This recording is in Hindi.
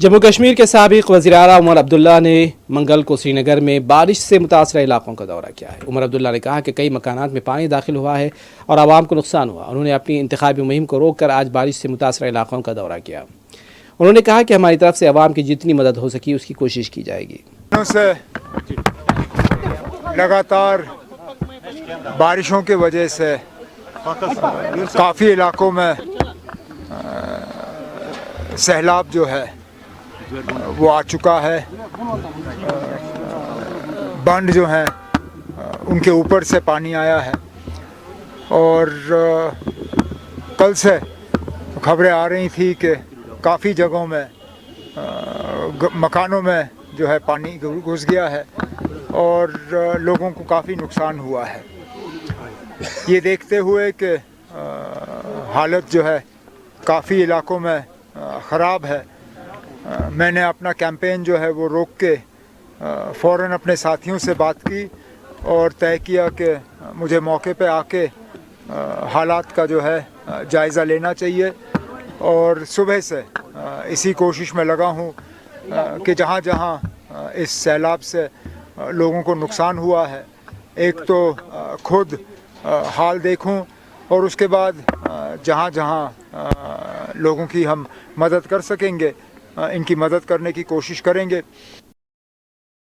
जम्मू कश्मीर के साबिक वज़ीर आला उमर अब्दुल्ला ने मंगल को श्रीनगर में बारिश से मुतासर इलाकों का दौरा किया है। उमर अब्दुल्ला ने कहा कि कई मकानात में पानी दाखिल हुआ है और आवाम को नुकसान हुआ। उन्होंने अपनी इंतखाबी मुहिम को रोक कर आज बारिश से मुतासर इलाकों का दौरा किया। उन्होंने कहा कि हमारी तरफ से आवाम की जितनी मदद हो सकी उसकी कोशिश की जाएगी। लगातार बारिशों की वजह से काफ़ी इलाकों में सैलाब जो है वो आ चुका है। बांध जो हैं उनके ऊपर से पानी आया है और कल से खबरें आ रही थी कि काफ़ी जगहों में मकानों में जो है पानी घुस गया है और लोगों को काफ़ी नुकसान हुआ है। ये देखते हुए कि हालत जो है काफ़ी इलाकों में ख़राब है, मैंने अपना कैंपेन जो है वो रोक के फ़ौरन अपने साथियों से बात की और तय किया कि मुझे मौके पे आके हालात का जो है जायज़ा लेना चाहिए। और सुबह से इसी कोशिश में लगा हूँ कि जहाँ जहाँ इस सैलाब से लोगों को नुकसान हुआ है, एक तो खुद हाल देखूं और उसके बाद जहाँ जहाँ लोगों की हम मदद कर सकेंगे इनकी मदद करने की कोशिश करेंगे।